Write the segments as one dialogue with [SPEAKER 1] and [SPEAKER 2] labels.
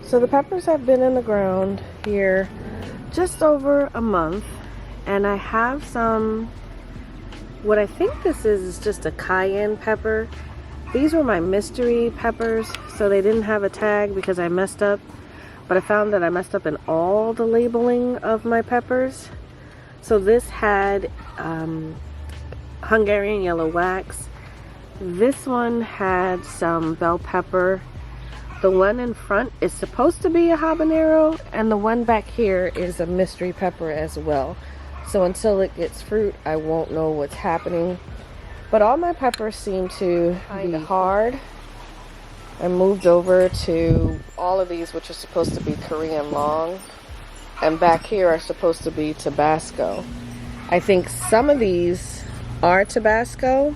[SPEAKER 1] So the peppers have been in the ground here just over a month, and I have some, what I think this is just a cayenne pepper. These were my mystery peppers, so they didn't have a tag because I messed up, but I found that I messed up in all the labeling of my peppers. So this had Hungarian yellow wax. This one had some bell pepper. The one in front is supposed to be a habanero, and the one back here is a mystery pepper as well. So until it gets fruit, I won't know what's happening. But all my peppers seem to be hard. I moved over to all of these, which are supposed to be Korean long, and back here are supposed to be Tabasco. I think some of these are Tabasco.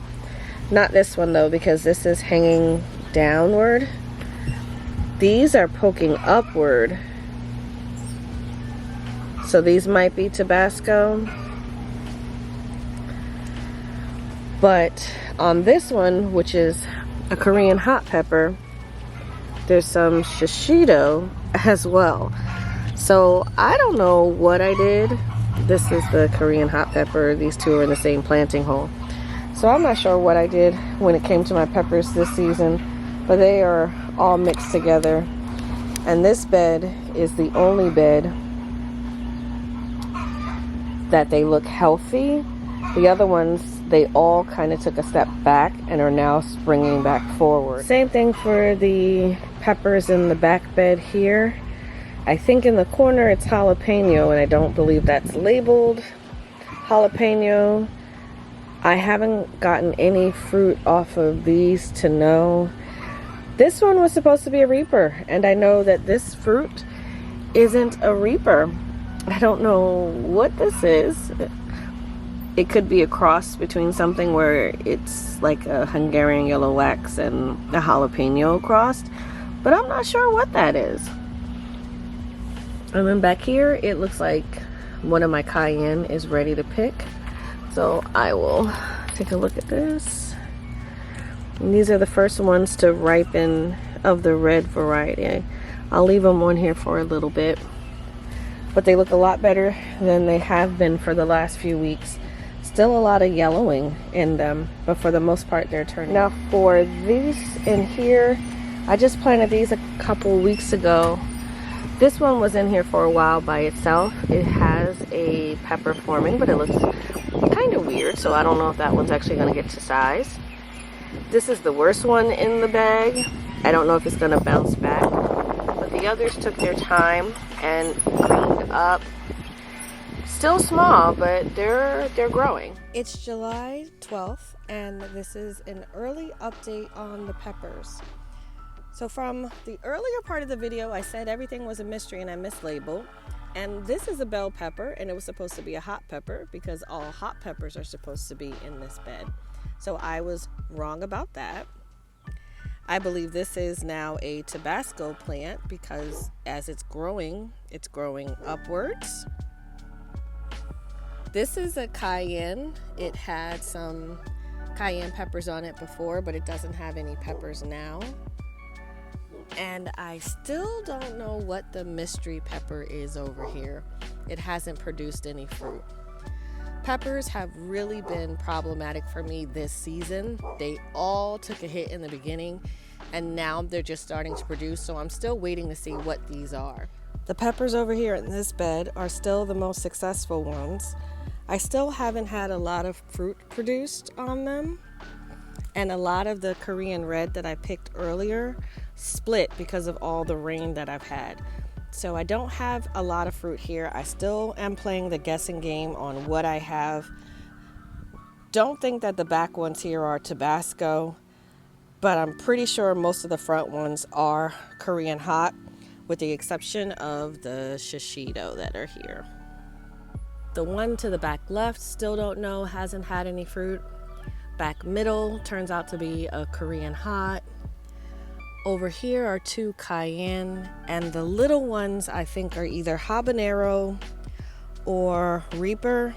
[SPEAKER 1] Not this one though, because this is hanging downward. These are poking upward. So these might be Tabasco. But on this one, which is a Korean hot pepper, there's some shishito as well. So I don't know what I did. This is the Korean hot pepper. These two are in the same planting hole. So I'm not sure what I did when it came to my peppers this season, but they are all mixed together. And this bed is the only bed that they look healthy. The other ones, they all kind of took a step back and are now springing back forward. Same thing for the peppers in the back bed here. I think in the corner it's jalapeno, and I don't believe that's labeled jalapeno. I haven't gotten any fruit off of these to know. This one was supposed to be a reaper, and I know that this fruit isn't a reaper. I don't know what this is. It could be a cross between something where it's like a Hungarian yellow wax and a jalapeno crossed, but I'm not sure what that is. And then back here, it looks like one of my cayenne is ready to pick. So I will take a look at this. And these are the first ones to ripen of the red variety. I'll leave them on here for a little bit, but they look a lot better than they have been for the last few weeks. Still a lot of yellowing in them, but for the most part they're turning. Now for these in here, I just planted these a couple weeks ago. This one was in here for a while by itself. It has a pepper forming, but it looks kind of weird, so I don't know if that one's actually going to get to size. This is the worst one in the bag. I don't know if it's going to bounce back, but the others took their time and greened up. Still small, but they're growing. It's July 12th, and this is an early update on the peppers. So from the earlier part of the video, I said everything was a mystery and I mislabeled. And this is a bell pepper, and it was supposed to be a hot pepper because all hot peppers are supposed to be in this bed. So I was wrong about that. I believe this is now a Tabasco plant because as it's growing upwards. This is a cayenne. It had some cayenne peppers on it before, but it doesn't have any peppers now. And I still don't know what the mystery pepper is over here. It hasn't produced any fruit. Peppers have really been problematic for me this season. They all took a hit in the beginning, and now they're just starting to produce, so I'm still waiting to see what these are. The peppers over here in this bed are still the most successful ones. I still haven't had a lot of fruit produced on them, and a lot of the Korean red that I picked earlier split because of all the rain that I've had. So I don't have a lot of fruit here. I still am playing the guessing game on what I have. Don't think that the back ones here are Tabasco, but I'm pretty sure most of the front ones are Korean hot, with the exception of the shishito that are here. The one to the back left, still don't know, hasn't had any fruit. Back middle turns out to be a Korean hot. Over here are two cayenne, and the little ones I think are either habanero or reaper.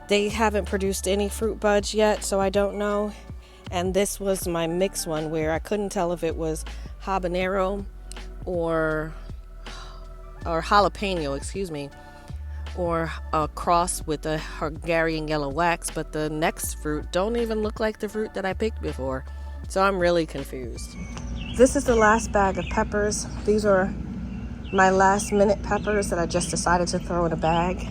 [SPEAKER 1] They haven't produced any fruit buds yet, so I don't know. And this was my mixed one where I couldn't tell if it was habanero or jalapeno, excuse me, or a cross with a Hungarian yellow wax, but the next fruit don't even look like the fruit that I picked before. So I'm really confused. This is the last bag of peppers. These are my last minute peppers that I just decided to throw in a bag.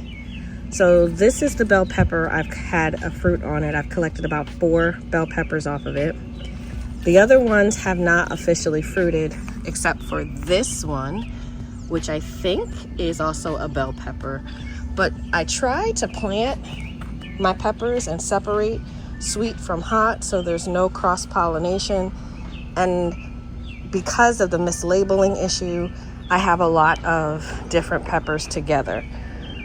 [SPEAKER 1] So this is the bell pepper. I've had a fruit on it. I've collected about 4 bell peppers off of it. The other ones have not officially fruited except for this one, which I think is also a bell pepper. But I tried to plant my peppers and separate sweet from hot so there's no cross-pollination. And because of the mislabeling issue, I have a lot of different peppers together.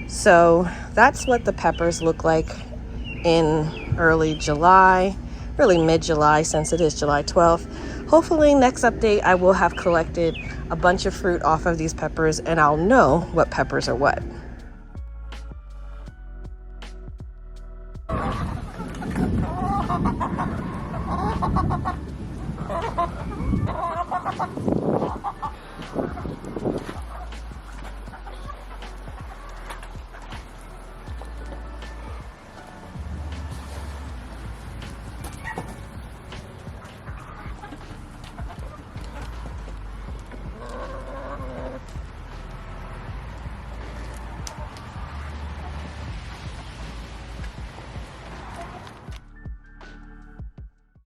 [SPEAKER 1] So that's what the peppers look like in early July, really mid-July since it is July 12th. Hopefully next update I will have collected a bunch of fruit off of these peppers and I'll know what peppers are what.